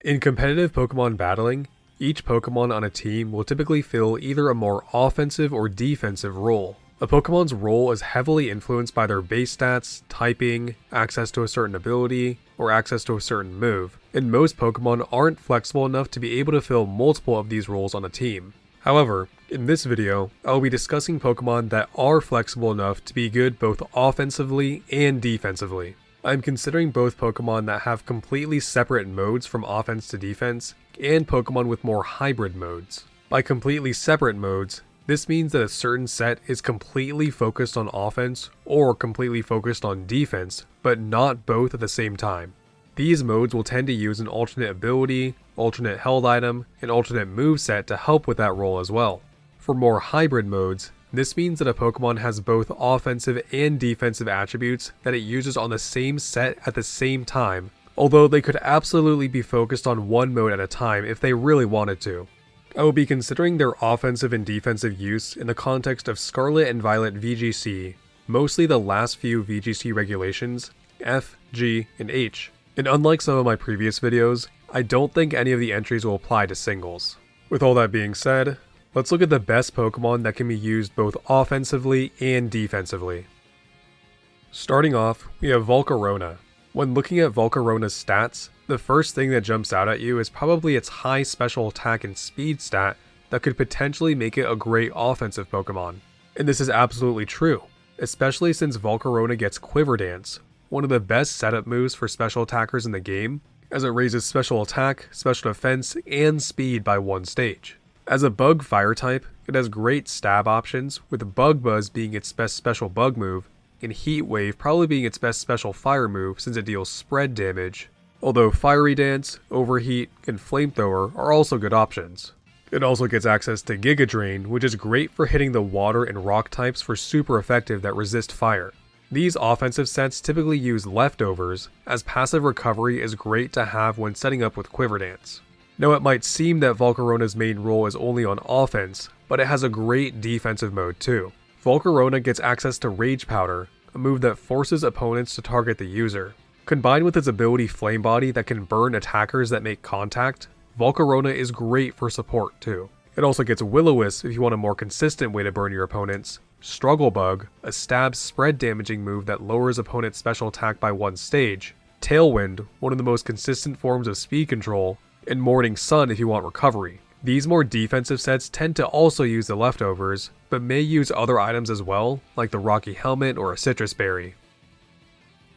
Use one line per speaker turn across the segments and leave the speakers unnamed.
In competitive Pokemon battling, each Pokemon on a team will typically fill either a more offensive or defensive role. A Pokemon's role is heavily influenced by their base stats, typing, access to a certain ability, or access to a certain move, and most Pokemon aren't flexible enough to be able to fill multiple of these roles on a team. However, in this video, I will be discussing Pokemon that are flexible enough to be good both offensively and defensively. I'm considering both Pokemon that have completely separate modes from offense to defense, and Pokemon with more hybrid modes. By completely separate modes, this means that a certain set is completely focused on offense or completely focused on defense, but not both at the same time. These modes will tend to use an alternate ability, alternate held item, and alternate moveset to help with that role as well. For more hybrid modes, this means that a Pokemon has both offensive and defensive attributes that it uses on the same set at the same time, although they could absolutely be focused on one mode at a time if they really wanted to. I will be considering their offensive and defensive use in the context of Scarlet and Violet VGC, mostly the last few VGC regulations, F, G, and H. And unlike some of my previous videos, I don't think any of the entries will apply to singles. With all that being said, let's look at the best Pokemon that can be used both offensively and defensively. Starting off, we have Volcarona. When looking at Volcarona's stats, the first thing that jumps out at you is probably its high special attack and speed stat that could potentially make it a great offensive Pokemon. And this is absolutely true, especially since Volcarona gets Quiver Dance, one of the best setup moves for special attackers in the game, as it raises special attack, special defense, and speed by one stage. As a bug fire type, it has great stab options, with Bug Buzz being its best special bug move, and Heat Wave probably being its best special fire move since it deals spread damage, although Fiery Dance, Overheat, and Flamethrower are also good options. It also gets access to Giga Drain, which is great for hitting the water and rock types for super effective that resist fire. These offensive sets typically use leftovers, as passive recovery is great to have when setting up with Quiver Dance. Now it might seem that Volcarona's main role is only on offense, but it has a great defensive mode too. Volcarona gets access to Rage Powder, a move that forces opponents to target the user. Combined with its ability Flame Body that can burn attackers that make contact, Volcarona is great for support too. It also gets Will-O-Wisp if you want a more consistent way to burn your opponents, Struggle Bug, a stab spread damaging move that lowers opponent's special attack by one stage, Tailwind, one of the most consistent forms of speed control, and Morning Sun if you want recovery. These more defensive sets tend to also use the leftovers, but may use other items as well, like the Rocky Helmet or a Citrus Berry.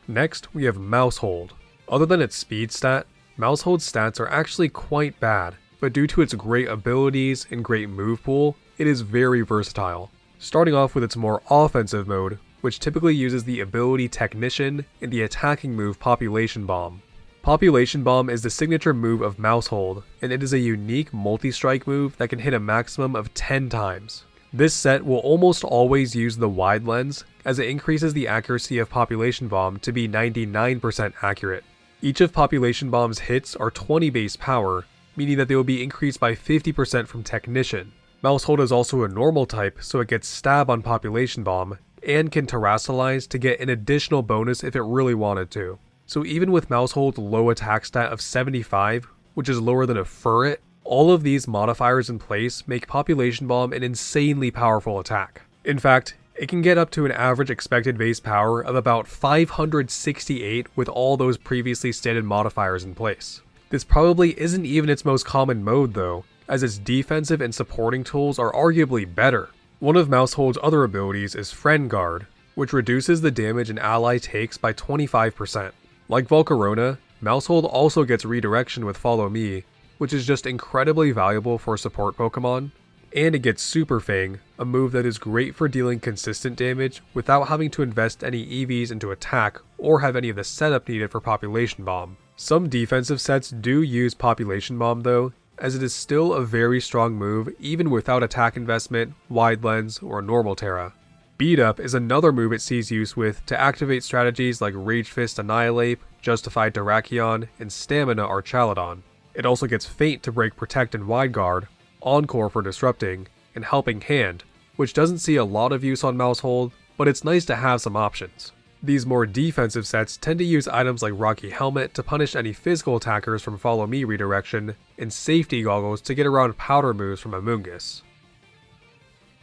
Next, we have Maushold. Other than its speed stat, Maushold's stats are actually quite bad, but due to its great abilities and great move pool, it is very versatile. Starting off with its more offensive mode, which typically uses the ability Technician and the attacking move Population Bomb. Population Bomb is the signature move of Maushold, and it is a unique multi-strike move that can hit a maximum of 10 times. This set will almost always use the wide lens, as it increases the accuracy of Population Bomb to be 99% accurate. Each of Population Bomb's hits are 20 base power, meaning that they will be increased by 50% from Technician. Maushold is also a normal type, so it gets Stab on Population Bomb, and can Terrasilize to get an additional bonus if it really wanted to. So even with Maushold's low attack stat of 75, which is lower than a Furret, all of these modifiers in place make Population Bomb an insanely powerful attack. In fact, it can get up to an average expected base power of about 568 with all those previously stated modifiers in place. This probably isn't even its most common mode though, as its defensive and supporting tools are arguably better. One of Maushold's other abilities is Friend Guard, which reduces the damage an ally takes by 25%. Like Volcarona, Maushold also gets Redirection with Follow Me, which is just incredibly valuable for support Pokemon, and it gets Super Fang, a move that is great for dealing consistent damage without having to invest any EVs into attack or have any of the setup needed for Population Bomb. Some defensive sets do use Population Bomb though, as it is still a very strong move even without attack investment, wide lens, or normal Terra. Beat Up is another move it sees use with to activate strategies like Rage Fist Annihilate, Justified Terrakion, and Stamina Archaludon. It also gets Feint to break Protect and Wide Guard, Encore for disrupting, and Helping Hand, which doesn't see a lot of use on Maushold, but it's nice to have some options. These more defensive sets tend to use items like Rocky Helmet to punish any physical attackers from Follow Me redirection, and Safety Goggles to get around powder moves from Amoonguss.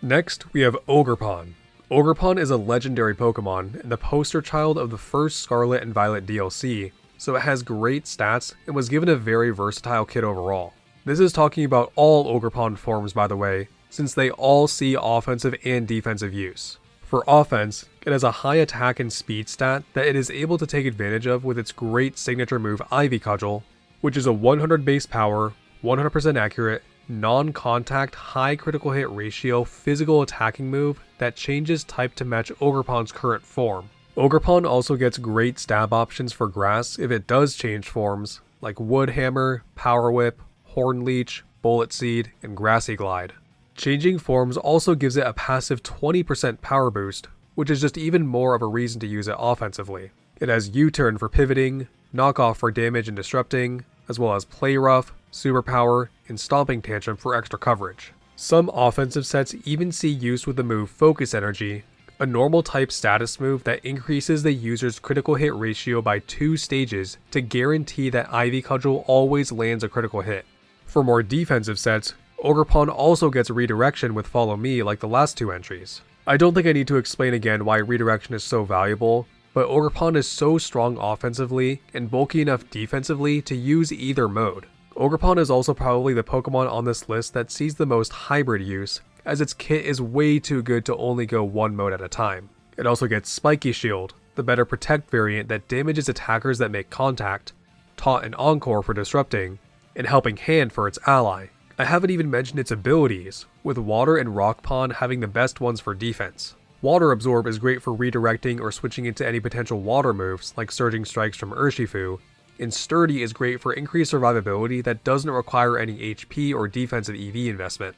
Next, we have Ogerpon. Ogerpon is a legendary Pokemon and the poster child of the first Scarlet and Violet DLC, so it has great stats and was given a very versatile kit overall. This is talking about all Ogerpon forms, by the way, since they all see offensive and defensive use. For offense, it has a high attack and speed stat that it is able to take advantage of with its great signature move Ivy Cudgel, which is a 100 base power, 100% accurate, non-contact, high critical hit ratio physical attacking move that changes type to match Ogerpon's current form. Ogerpon also gets great stab options for grass if it does change forms, like Wood Hammer, Power Whip, Horn Leech, Bullet Seed, and Grassy Glide. Changing forms also gives it a passive 20% power boost, which is just even more of a reason to use it offensively. It has U-turn for pivoting, knockoff for damage and disrupting, as well as Play Rough, Superpower, and Stomping Tantrum for extra coverage. Some offensive sets even see use with the move Focus Energy, a normal type status move that increases the user's critical hit ratio by 2 stages to guarantee that Ivy Cudgel always lands a critical hit. For more defensive sets, Ogerpon also gets redirection with Follow Me like the last 2 entries. I don't think I need to explain again why redirection is so valuable, but Ogerpon is so strong offensively and bulky enough defensively to use either mode. Ogerpon is also probably the Pokemon on this list that sees the most hybrid use, as its kit is way too good to only go one mode at a time. It also gets Spiky Shield, the better Protect variant that damages attackers that make contact, Taunt and Encore for disrupting, and Helping Hand for its ally. I haven't even mentioned its abilities, with Water and Rock Pond having the best ones for defense. Water Absorb is great for redirecting or switching into any potential water moves like Surging Strikes from Urshifu, and Sturdy is great for increased survivability that doesn't require any HP or defensive EV investment.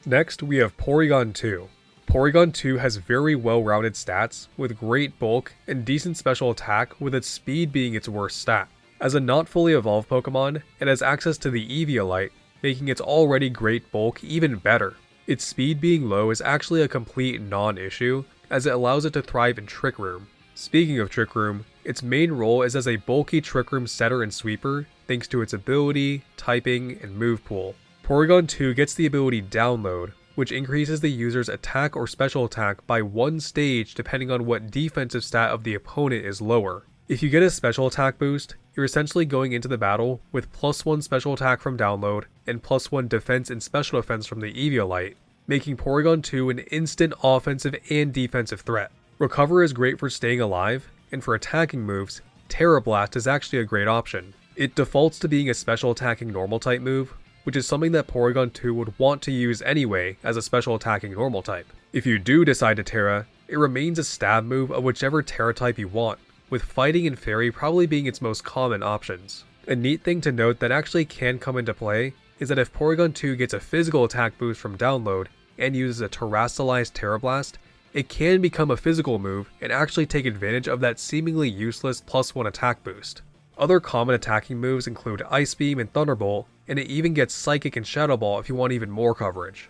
Next, we have Porygon 2. Porygon 2 has very well-rounded stats, with great bulk and decent special attack, with its speed being its worst stat. As a not fully evolved Pokemon, it has access to the Eviolite, making its already great bulk even better. Its speed being low is actually a complete non-issue, as it allows it to thrive in Trick Room. Speaking of Trick Room, its main role is as a bulky Trick Room setter and sweeper, thanks to its ability, typing, and move pool. Porygon 2 gets the ability Download, which increases the user's attack or special attack by 1 stage depending on what defensive stat of the opponent is lower. If you get a special attack boost, you're essentially going into the battle with +1 special attack from Download and +1 defense and special defense from the Eviolite, making Porygon 2 an instant offensive and defensive threat. Recover is great for staying alive, and for attacking moves, Terra Blast is actually a great option. It defaults to being a special attacking normal type move, which is something that Porygon 2 would want to use anyway as a special attacking normal type. If you do decide to Terra, it remains a stab move of whichever Terra type you want, with Fighting and Fairy probably being its most common options. A neat thing to note that actually can come into play is that if Porygon 2 gets a physical attack boost from Download and uses a Terrastalized Terra Blast, it can become a physical move and actually take advantage of that seemingly useless +1 attack boost. Other common attacking moves include Ice Beam and Thunderbolt, and it even gets Psychic and Shadow Ball if you want even more coverage.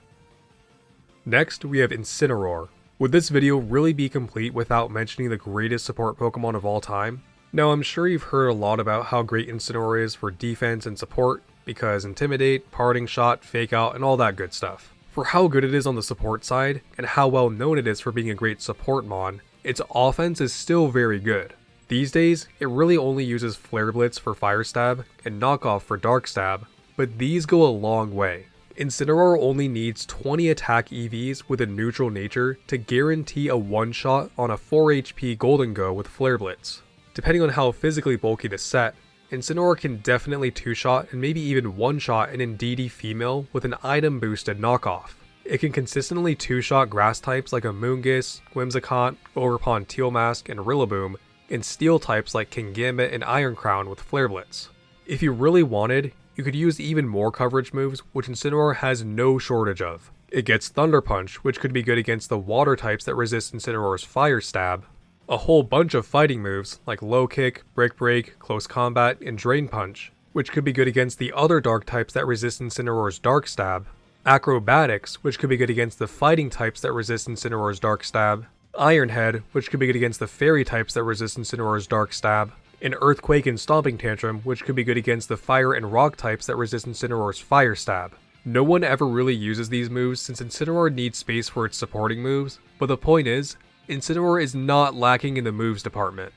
Next, we have Incineroar. Would this video really be complete without mentioning the greatest support Pokemon of all time? Now, I'm sure you've heard a lot about how great Incineroar is for defense and support, because Intimidate, Parting Shot, Fake Out, and all that good stuff. For how good it is on the support side, and how well known it is for being a great support mon, its offense is still very good. These days, it really only uses Flare Blitz for Fire Stab and Knockoff for Dark Stab, but these go a long way. Incineroar only needs 20 attack EVs with a neutral nature to guarantee a one-shot on a 4 HP Golden Go with Flare Blitz. Depending on how physically bulky the set, Incineroar can definitely 2-shot and maybe even 1-shot an Indeedee female with an item boosted knockoff. It can consistently 2-shot grass types like Amoonguss, Whimsicott, Ogerpon Teal Mask, and Rillaboom, and steel types like Kingambit and Iron Crown with Flare Blitz. If you really wanted, you could use even more coverage moves, which Incineroar has no shortage of. It gets Thunder Punch, which could be good against the water types that resist Incineroar's Fire Stab, a whole bunch of fighting moves like Low Kick, Brick Break, Close Combat, and Drain Punch, which could be good against the other dark types that resist Incineroar's Dark Stab, Acrobatics, which could be good against the fighting types that resist Incineroar's Dark Stab, Iron Head, which could be good against the fairy types that resist Incineroar's Dark Stab, and Earthquake and Stomping Tantrum, which could be good against the fire and rock types that resist Incineroar's Fire Stab. No one ever really uses these moves since Incineroar needs space for its supporting moves, but the point is, Incineroar is not lacking in the moves department.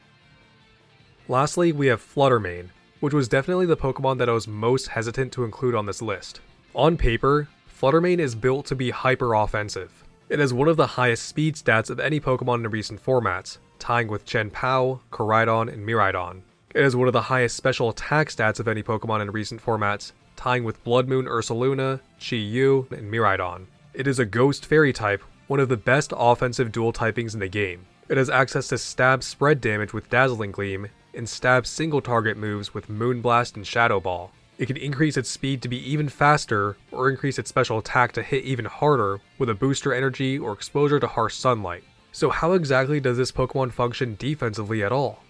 Lastly, we have Flutter Mane, which was definitely the Pokemon that I was most hesitant to include on this list. On paper, Flutter Mane is built to be hyper-offensive. It has one of the highest speed stats of any Pokemon in recent formats, tying with Chien-Pao, Koraidon, and Miraidon. It has one of the highest special attack stats of any Pokemon in recent formats, tying with Blood Moon Ursaluna, Chi-Yu, and Miraidon. It is a Ghost Fairy type, one of the best offensive dual typings in the game. It has access to stab spread damage with Dazzling Gleam, and stab single target moves with Moonblast and Shadow Ball. It can increase its speed to be even faster, or increase its special attack to hit even harder with a booster energy or exposure to harsh sunlight. So how exactly does this Pokemon function defensively at all?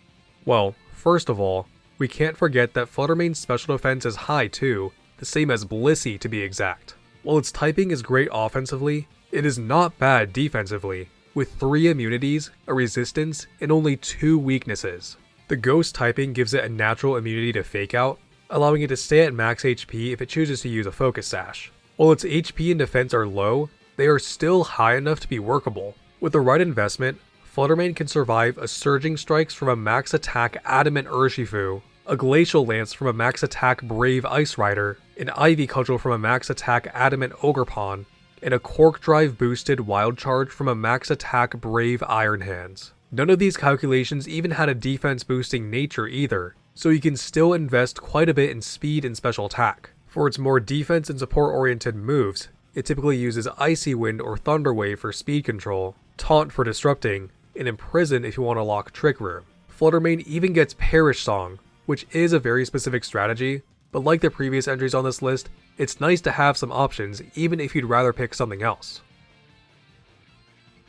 Well, first of all, we can't forget that Flutter Mane's special defense is high too, the same as Blissey to be exact. While its typing is great offensively, it is not bad defensively, with 3 immunities, a resistance, and only 2 weaknesses. The Ghost typing gives it a natural immunity to Fake Out, allowing it to stay at max HP if it chooses to use a Focus Sash. While its HP and defense are low, they are still high enough to be workable. With the right investment, Flutter Mane can survive a Surging Strikes from a max attack Adamant Urshifu, a Glacial Lance from a max attack Brave Ice Rider, an Ivy Cudgel from a max attack Adamant Ogerpon, and a Cork Drive boosted Wild Charge from a max attack Brave Iron Hands. None of these calculations even had a defense boosting nature either, so you can still invest quite a bit in speed and special attack. For its more defense and support oriented moves, it typically uses Icy Wind or Thunder Wave for speed control, Taunt for disrupting, and Imprison if you want to lock Trick Room. Flutter Mane even gets Perish Song, which is a very specific strategy, but like the previous entries on this list, it's nice to have some options even if you'd rather pick something else.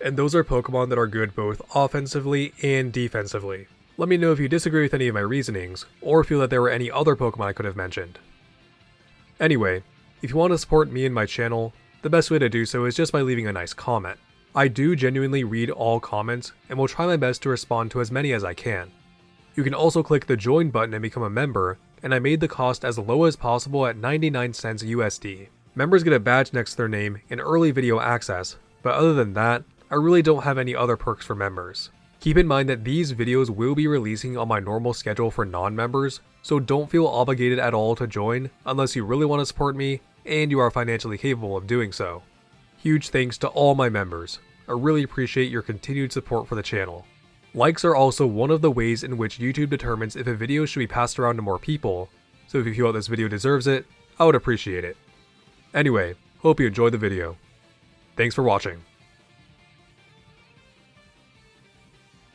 And those are Pokemon that are good both offensively and defensively. Let me know if you disagree with any of my reasonings, or feel that there were any other Pokemon I could have mentioned. Anyway, if you want to support me and my channel, the best way to do so is just by leaving a nice comment. I do genuinely read all comments, and will try my best to respond to as many as I can. You can also click the join button and become a member, and I made the cost as low as possible at 99 cents USD. Members get a badge next to their name and early video access, but other than that, I really don't have any other perks for members. Keep in mind that these videos will be releasing on my normal schedule for non-members, so don't feel obligated at all to join unless you really want to support me and you are financially capable of doing so. Huge thanks to all my members. I really appreciate your continued support for the channel. Likes are also one of the ways in which YouTube determines if a video should be passed around to more people, so if you feel this video deserves it, I would appreciate it. Anyway, hope you enjoyed the video. Thanks for watching.